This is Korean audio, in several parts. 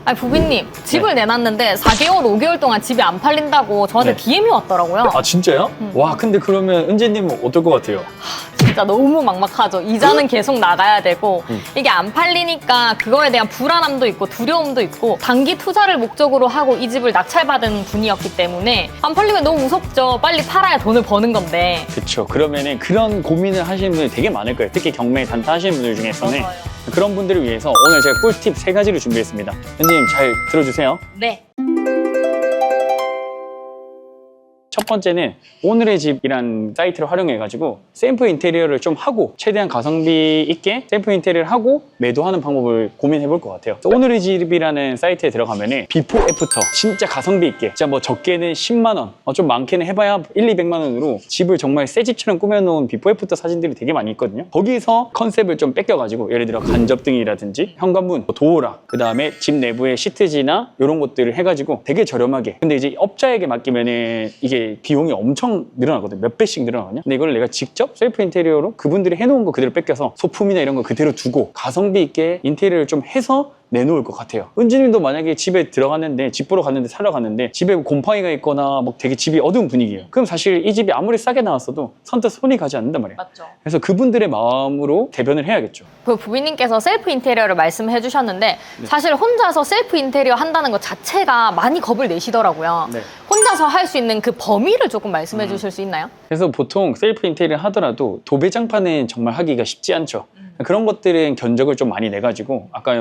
아니 부비님 집을 내놨는데 4개월, 5개월 동안 집이 안 팔린다고 저한테 DM이 왔더라고요. 아 진짜요? 와 근데 그러면 은재님은 어떨 것 같아요? 진짜 너무 막막하죠. 이자는 계속 나가야 되고 이게 안 팔리니까 그거에 대한 불안함도 있고 두려움도 있고 단기 투자를 목적으로 하고 이 집을 낙찰받은 분이었기 때문에 안 팔리면 너무 무섭죠. 빨리 팔아야 돈을 버는 건데. 그렇죠. 그러면은 그런 고민을 하시는 분들이 되게 많을 거예요. 특히 경매 단타 하시는 분들 중에서는 맞아요. 그런 분들을 위해서 오늘 제가 꿀팁 3가지를 준비했습니다. 은재님 잘 들어주세요. 네. 첫 번째는 오늘의 집이란 사이트를 활용해가지고 샘플 인테리어를 좀 하고 최대한 가성비 있게 샘플 인테리어를 하고 매도하는 방법을 고민해볼 것 같아요. 오늘의 집이라는 사이트에 들어가면은 비포 애프터 진짜 가성비 있게 진짜 뭐 적게는 10만 원, 좀 많게는 해봐야 1, 200만 원으로 집을 정말 새 집처럼 꾸며놓은 비포 애프터 사진들이 되게 많이 있거든요. 거기서 컨셉을 좀 뺏겨가지고 예를 들어 간접등이라든지 현관문, 도어락, 그 다음에 집 내부의 시트지나 이런 것들을 해가지고 되게 저렴하게. 근데 이제 업자에게 맡기면은 이게 비용이 엄청 늘어나거든요. 몇 배씩 늘어나거든요. 근데 이걸 내가 직접 셀프 인테리어로 그분들이 해놓은 거 그대로 뺏겨서 소품이나 이런 거 그대로 두고 가성비 있게 인테리어를 좀 해서 내놓을 것 같아요. 은지님도 만약에 집에 들어갔는데 집 보러 갔는데 사러 갔는데 집에 곰팡이가 있거나 막 되게 집이 어두운 분위기예요. 그럼 사실 이 집이 아무리 싸게 나왔어도 선뜻 손이 가지 않는단 말이에요. 맞죠. 그래서 그분들의 마음으로 대변을 해야겠죠. 그 부비님께서 셀프 인테리어를 말씀해 주셨는데 사실 혼자서 셀프 인테리어 한다는 것 자체가 많이 겁을 내시더라고요. 네. 혼자서 할 수 있는 그 범위를 조금 말씀해 주실 수 있나요? 그래서 보통 셀프 인테리어 하더라도 도배장판은 정말 하기가 쉽지 않죠. 그런 것들은 견적을 좀 많이 내가지고 아까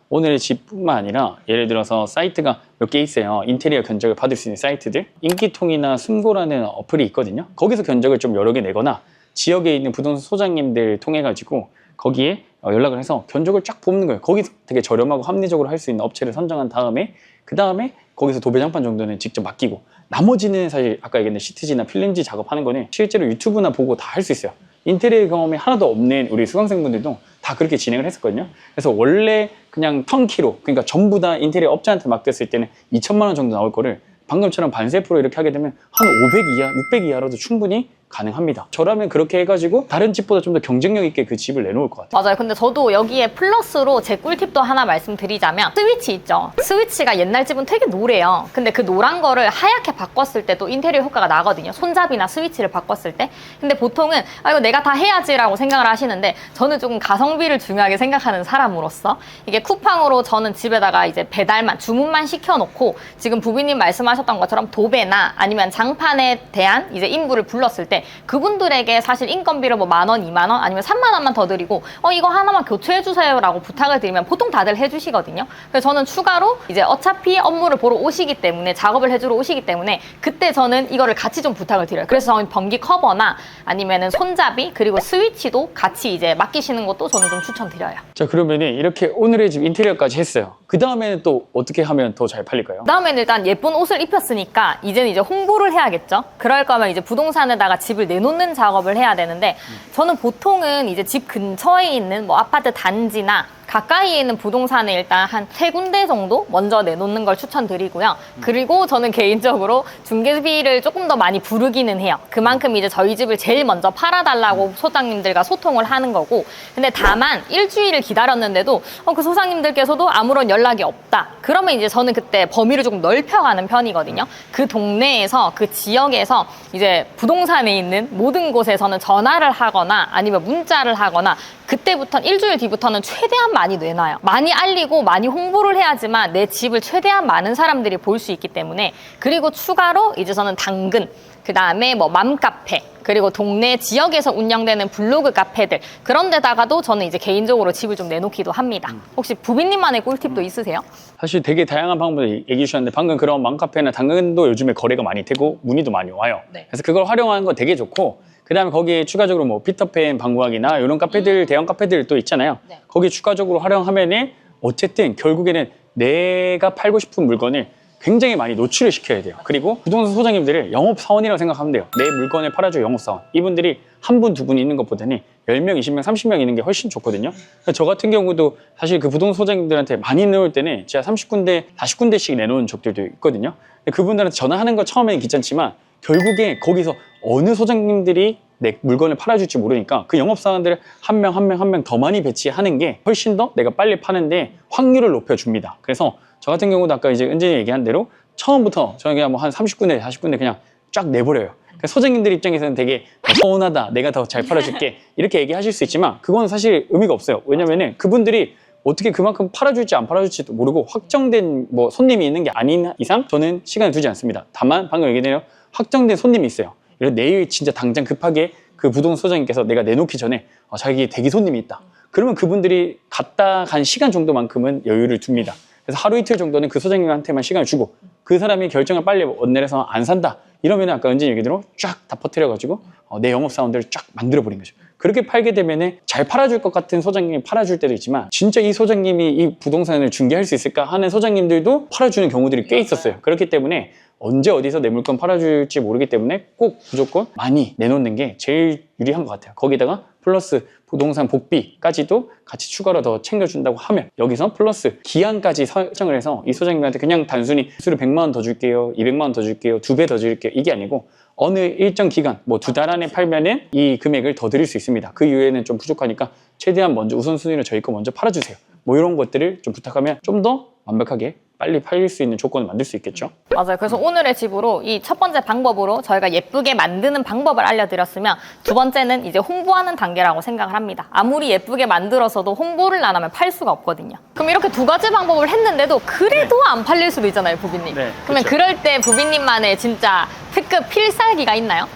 오늘의 집뿐만 아니라 예를 들어서 사이트가 몇 개 있어요. 인테리어 견적을 받을 수 있는 사이트들. 인기통이나 숨고라는 어플이 있거든요. 거기서 견적을 좀 여러 개 내거나 지역에 있는 부동산 소장님들 통해 가지고 거기에 연락을 해서 견적을 쫙 뽑는 거예요. 거기서 되게 저렴하고 합리적으로 할 수 있는 업체를 선정한 다음에 그 다음에 거기서 도배장판 정도는 직접 맡기고 나머지는 사실 아까 얘기했던 시트지나 필름지 작업하는 거는 실제로 유튜브나 보고 다 할 수 있어요. 인테리어 경험이 하나도 없는 우리 수강생분들도 다 그렇게 진행을 했었거든요. 그래서 원래 그냥 턴키로 그러니까 전부 다 인테리어 업자한테 맡겼을 때는 2천만 원 정도 나올 거를 방금처럼 반세프로 이렇게 하게 되면 한 500 이하, 600 이하로도 충분히 가능합니다. 저라면 그렇게 해가지고 다른 집보다 좀 더 경쟁력 있게 그 집을 내놓을 것 같아요. 맞아요. 근데 저도 여기에 플러스로 제 꿀팁도 하나 말씀드리자면 스위치 있죠. 스위치가 옛날 집은 되게 노래요. 근데 그 노란 거를 하얗게 바꿨을 때도 인테리어 효과가 나거든요. 손잡이나 스위치를 바꿨을 때. 근데 보통은 이거 내가 다 해야지라고 생각을 하시는데 저는 조금 가성비를 중요하게 생각하는 사람으로서 이게 쿠팡으로 저는 집에다가 이제 배달만 주문만 시켜놓고 지금 부비님 말씀하셨던 것처럼 도배나 아니면 장판에 대한 이제 인부를 불렀을 때 그분들에게 사실 인건비를 뭐 10,000원, 20,000원 아니면 30,000원만 더 드리고 이거 하나만 교체해 주세요 라고 부탁을 드리면 보통 다들 해주시거든요. 그래서 저는 추가로 이제 어차피 업무를 보러 오시기 때문에 작업을 해주러 오시기 때문에 그때 저는 이거를 같이 좀 부탁을 드려요. 그래서 저는 변기 커버나 아니면은 손잡이 그리고 스위치도 같이 이제 맡기시는 것도 저는 좀 추천드려요. 자 그러면은 이렇게 오늘의 집 인테리어까지 했어요. 그 다음에는 또 어떻게 하면 더 잘 팔릴까요? 그 다음에는 일단 예쁜 옷을 입혔으니까 이제는 이제 홍보를 해야겠죠. 그럴 거면 이제 부동산에다가 집을 내놓는 작업을 해야 되는데 저는 보통은 이제 집 근처에 있는 뭐 아파트 단지나 가까이에 있는 부동산에 일단 한 3군데 정도 먼저 내놓는 걸 추천드리고요. 그리고 저는 개인적으로 중개비를 조금 더 많이 부르기는 해요. 그만큼 이제 저희 집을 제일 먼저 팔아달라고 소장님들과 소통을 하는 거고 근데 다만 일주일을 기다렸는데도 그 소장님들께서도 아무런 연락이 없다. 그러면 이제 저는 그때 범위를 조금 넓혀가는 편이거든요. 그 동네에서 그 지역에서 이제 부동산에 있는 모든 곳에서는 전화를 하거나 아니면 문자를 하거나 그때부터는 일주일 뒤부터는 최대한 많이 내놔요. 많이 알리고 많이 홍보를 해야지만 내 집을 최대한 많은 사람들이 볼 수 있기 때문에 그리고 추가로 이제 저는 당근 그 다음에 뭐 맘카페 그리고 동네 지역에서 운영되는 블로그 카페들 그런 데다가도 저는 이제 개인적으로 집을 좀 내놓기도 합니다. 혹시 부비님만의 꿀팁도 있으세요? 사실 되게 다양한 방법을 얘기해 주셨는데 방금 그런 맘카페나 당근도 요즘에 거래가 많이 되고 문의도 많이 와요. 네. 그래서 그걸 활용하는 거 되게 좋고 그 다음에 거기에 추가적으로 뭐 피터팬 방구학이나 이런 카페들 대형 카페들 또 있잖아요. 네. 거기에 추가적으로 활용하면은 어쨌든 결국에는 내가 팔고 싶은 물건을 굉장히 많이 노출을 시켜야 돼요. 그리고 부동산 소장님들을 영업사원이라고 생각하면 돼요. 내 물건을 팔아줄 영업사원. 이분들이 한 분, 두 분 있는 것보다는 10명, 20명, 30명 있는 게 훨씬 좋거든요. 저 같은 경우도 사실 그 부동산 소장님들한테 많이 내놓을 때는 제가 30군데, 40군데씩 내놓은 적들도 있거든요. 근데 그분들한테 전화하는 거 처음에는 귀찮지만 결국에 거기서 어느 소장님들이 내 물건을 팔아줄지 모르니까 그 영업사원들을 한 명 한 명 한 명 더 많이 배치하는 게 훨씬 더 내가 빨리 파는데 확률을 높여줍니다. 그래서 저 같은 경우도 아까 이제 은진이 얘기한 대로 처음부터 저는 그냥 뭐 한 30군데, 40군데 그냥 쫙 내버려요. 그러니까 소장님들 입장에서는 되게 서운하다, 내가 더 잘 팔아줄게 이렇게 얘기하실 수 있지만 그건 사실 의미가 없어요. 왜냐면은 그분들이 어떻게 그만큼 팔아줄지 안 팔아줄지도 모르고 확정된 뭐 손님이 있는 게 아닌 이상 저는 시간을 두지 않습니다. 다만 방금 얘기한 대로 확정된 손님이 있어요. 그래서 내일 진짜 당장 급하게 그 부동산 소장님께서 내가 내놓기 전에 자기 대기 손님이 있다. 그러면 그분들이 갔다 간 시간 정도만큼은 여유를 둡니다. 그래서 하루 이틀 정도는 그 소장님한테만 시간을 주고 그 사람이 결정을 빨리 원내려서 안 산다. 이러면 아까 은진이 얘기대로 쫙 다 퍼뜨려가지고 내 영업사원들을 쫙 만들어버린 거죠. 그렇게 팔게 되면은 잘 팔아줄 것 같은 소장님이 팔아줄 때도 있지만 진짜 이 소장님이 이 부동산을 중개할 수 있을까 하는 소장님들도 팔아주는 경우들이 꽤 있었어요. 그렇기 때문에 언제 어디서 내 물건 팔아줄지 모르기 때문에 꼭 무조건 많이 내놓는 게 제일 유리한 것 같아요. 거기다가 플러스 부동산 복비까지도 같이 추가로 더 챙겨준다고 하면 여기서 플러스 기한까지 설정을 해서 이 소장님한테 그냥 단순히 수수료 100만 원 더 줄게요, 200만 원 더 줄게요, 2배 더 줄게요 이게 아니고 어느 일정 기간 뭐 2달 안에 팔면은 이 금액을 더 드릴 수 있습니다. 그 이후에는 좀 부족하니까 최대한 먼저 우선순위로 저희 거 먼저 팔아주세요. 뭐 이런 것들을 좀 부탁하면 좀 더 완벽하게 빨리 팔릴 수 있는 조건을 만들 수 있겠죠. 맞아요. 그래서 오늘의 집으로 이 첫 번째 방법으로 저희가 예쁘게 만드는 방법을 알려드렸으면 두 번째는 이제 홍보하는 단계라고 생각을 합니다. 아무리 예쁘게 만들어서도 홍보를 안 하면 팔 수가 없거든요. 그럼 이렇게 두 가지 방법을 했는데도 그래도 안 팔릴 수도 있잖아요, 부비님. 네, 그러면 그쵸. 그럴 때 부비님만의 진짜 특급 필살기가 있나요?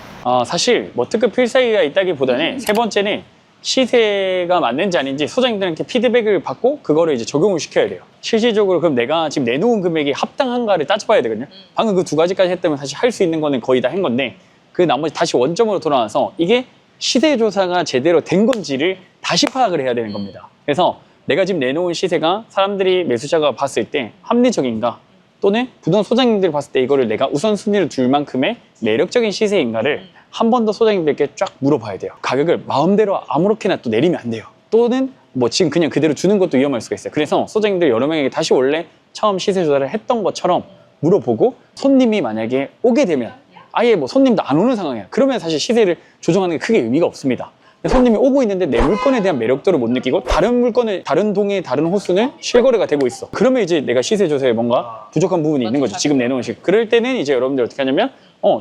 사실 뭐 특급 필살기가 있다기보다는 세 번째는 시세가 맞는지 아닌지 소장님들한테 피드백을 받고 그거를 이제 적용을 시켜야 돼요. 실질적으로 그럼 내가 지금 내놓은 금액이 합당한가를 따져봐야 되거든요. 방금 그 두 가지까지 했다면 사실 할 수 있는 거는 거의 다 한 건데 그 나머지 다시 원점으로 돌아와서 이게 시세 조사가 제대로 된 건지를 다시 파악을 해야 되는 겁니다. 그래서 내가 지금 내놓은 시세가 사람들이 매수자가 봤을 때 합리적인가 또는 부동산 소장님들이 봤을 때 이거를 내가 우선순위를 둘 만큼의 매력적인 시세인가를 한 번 더 소장님들께 쫙 물어봐야 돼요. 가격을 마음대로 아무렇게나 또 내리면 안 돼요. 또는 뭐 지금 그냥 그대로 주는 것도 위험할 수가 있어요. 그래서 소장님들 여러 명에게 다시 원래 처음 시세 조사를 했던 것처럼 물어보고 손님이 만약에 오게 되면 아예 뭐 손님도 안 오는 상황이야. 그러면 사실 시세를 조정하는 게 크게 의미가 없습니다. 손님이 오고 있는데 내 물건에 대한 매력도를 못 느끼고 다른 물건을 다른 동의 다른 호수는 실거래가 되고 있어. 그러면 이제 내가 시세 조사에 뭔가 부족한 부분이 있는 거죠. 지금 내놓은 식. 그럴 때는 이제 여러분들 어떻게 하냐면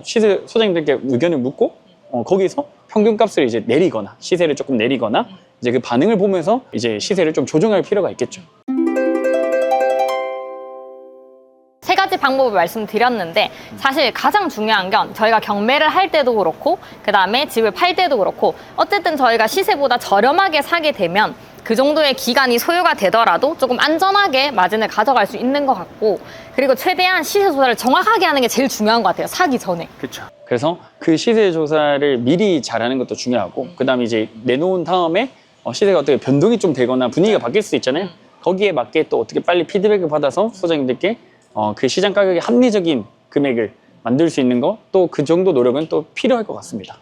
시세 소장님들께 의견을 묻고 거기서 평균값을 이제 내리거나 시세를 조금 내리거나 이제 그 반응을 보면서 이제 시세를 좀 조정할 필요가 있겠죠. 세 가지 방법을 말씀드렸는데 사실 가장 중요한 건 저희가 경매를 할 때도 그렇고 그 다음에 집을 팔 때도 그렇고 어쨌든 저희가 시세보다 저렴하게 사게 되면 그 정도의 기간이 소요가 되더라도 조금 안전하게 마진을 가져갈 수 있는 것 같고 그리고 최대한 시세 조사를 정확하게 하는 게 제일 중요한 것 같아요. 사기 전에. 그렇죠. 그래서 그 시세 조사를 미리 잘하는 것도 중요하고 그 다음에 이제 내놓은 다음에 시세가 어떻게 변동이 좀 되거나 분위기가 바뀔 수 있잖아요. 거기에 맞게 또 어떻게 빨리 피드백을 받아서 소장님들께 그 시장 가격의 합리적인 금액을 만들 수 있는 거 또 그 정도 노력은 또 필요할 것 같습니다.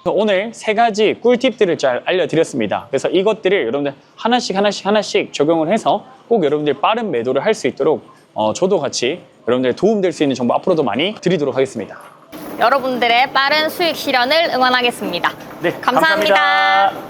오늘 세 가지 꿀팁들을 잘 알려드렸습니다. 그래서 이것들을 여러분들 하나씩 적용을 해서 꼭 여러분들 빠른 매도를 할 수 있도록 저도 같이 여러분들의 도움될 수 있는 정보 앞으로도 많이 드리도록 하겠습니다. 여러분들의 빠른 수익 실현을 응원하겠습니다. 네, 감사합니다.